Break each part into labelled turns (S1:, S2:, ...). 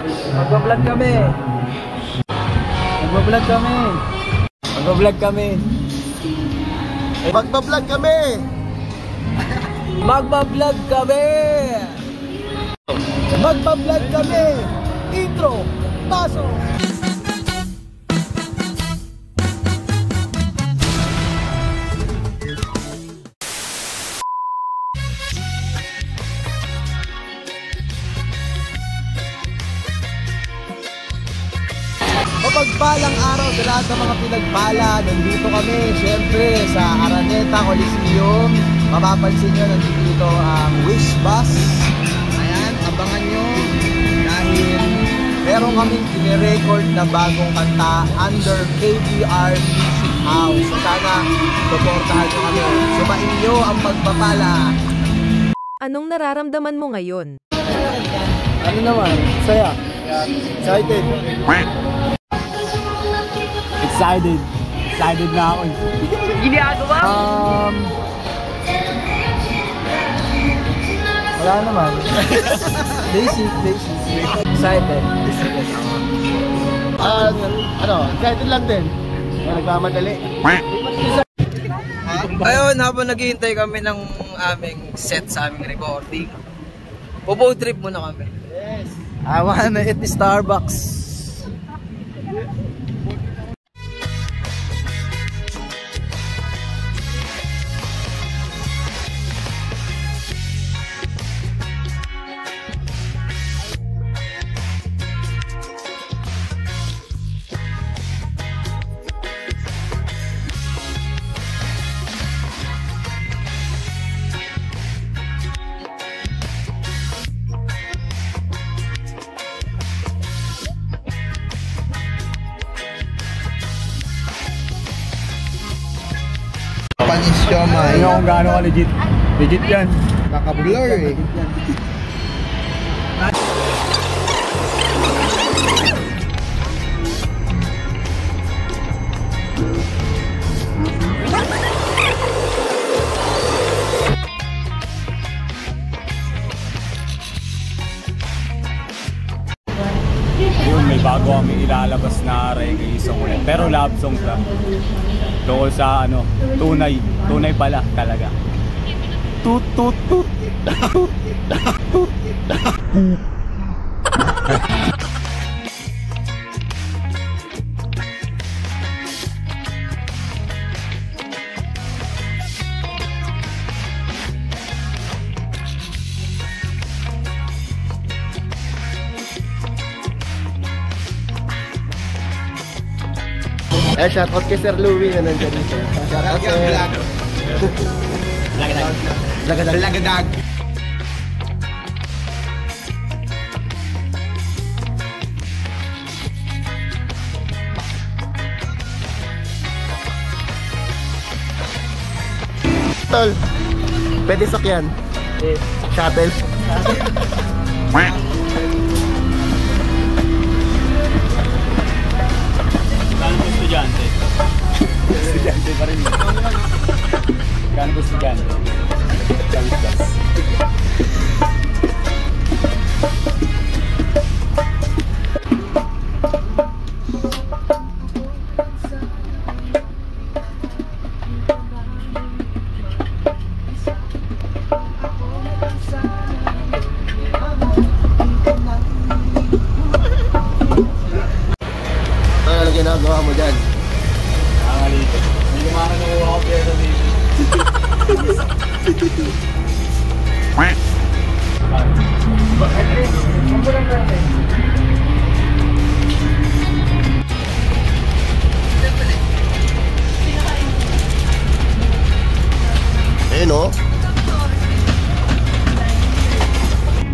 S1: Magbablog kami. Magbablog kami. Magbablog kami.
S2: Magbablog kami.
S1: Magbablog kami. Magbablog kami. Intro. Paso. Mapagpalang araw sa lahat ng mga pinagpala. Nandito kami, syempre, sa Araneta Coliseum. Mapapansin nyo, nandito ang Wish Bus. Ayan, abangan nyo. Dahil meron kaming kine-record na bagong kanta under KBR Music House. So sana, suportahan nyo kami. Sumain nyo ang pagpapala.
S3: Anong nararamdaman mo ngayon?
S1: Ano naman? Saya. Excited. Excited na ako. Ginagawa? Wala naman. Basic. Excited.
S2: Excited lang din. Nagmamadali.
S1: Ayun, habang naghihintay kami ng aming set sa aming recording, bobo trip muna kami.
S2: Yes.
S1: I wanna eat the Starbucks.
S2: Panis siomay.
S1: Hindi kung gaano ka legit. Legit yan.
S2: Naka-blur eh.
S4: Yun, may bago kami ilalabas na reggae song ulit. Pero love song lang. Doon sa tunay pala talaga. Tut tut tut. Tut tut.
S2: Shoutout kay Sir Louie na nandiyan dito. Shoutout kay Lagadag. Tol, pwede sakyan? Shuttle.
S4: Estudyante pa rin. Kano ko estudyante?
S2: Ano ginagawa mo dyan?
S4: Nangalito. Hindi ko makakakuha ko pero dito.
S2: No?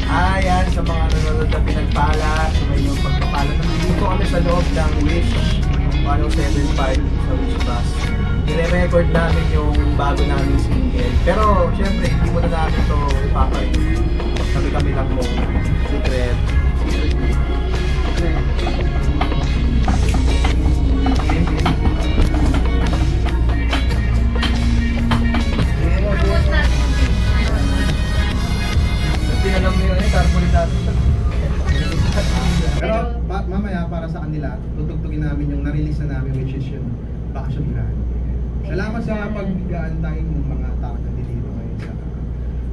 S1: Ayan, sa mga nanonood na pinagpala, sa may yung pagpapala. Nandito kami sa loob ng Wish 107.5 sa Wish Bus. I-record namin yung bago namin single. Pero, syempre, hindi mo na namin ito ipapalit. Kami lang mo. Secret. Alam mo yun, carbonate natin.
S5: para sa kanila, tutugtugin namin yung na-release na namin, which is yung Bakasyon Grand. Salamat sa pag-aantay ng mga tao na dito ngayon sa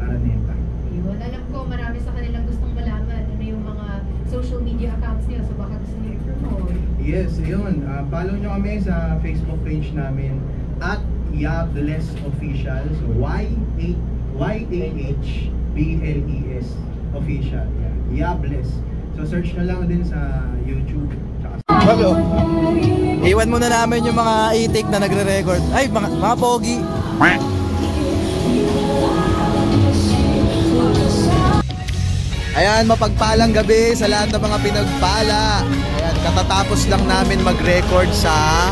S5: Araneta.
S6: Yun, alam ko marami sa kanilang gustong malaman ano yung mga social media accounts niyo, so baka gusto niyo i-promote.
S5: Yes, yun. Follow nyo kami sa Facebook page namin at Yables Official. So Y-A-H-B-L-E-S Official. Yables. So search na lang din sa YouTube.
S1: Iwan muna namin yung mga itik na nagre-record. Ay, mga pogi. Ayan, mapagpalang gabi sa lahat ng mga pinagpala. Ayan, katatapos lang namin mag-record sa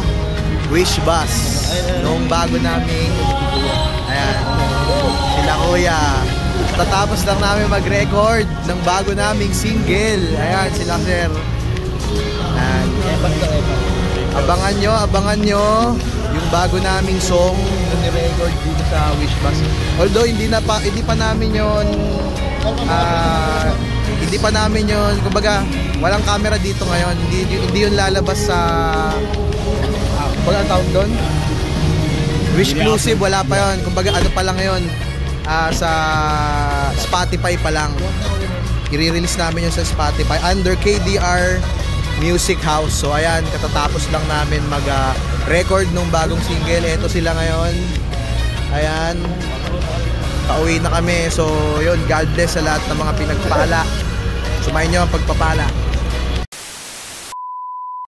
S1: Wish Bus. Noong bago namin, ayan, sila kuya. Katatapos lang namin mag-record ng bago naming single. Ayan, sila sir. Ayan. Abangan nyo yung bago naming song na ni-record dito sa Wish Bus. Although hindi pa namin yon kumbaga walang camera dito ngayon, hindi yun lalabas sa wala tawag doon, Wishclusive, wala pa yon, kumbaga ano pa lang yun, sa Spotify pa lang, i-release namin yun sa Spotify under KDR Music House. So ayan, katatapos lang namin mag-record nung bagong single. Eto sila ngayon, ayan, pauwi na kami. So yun, God bless sa lahat ng mga pinagpala. Sumayin nyo ang pagpapala.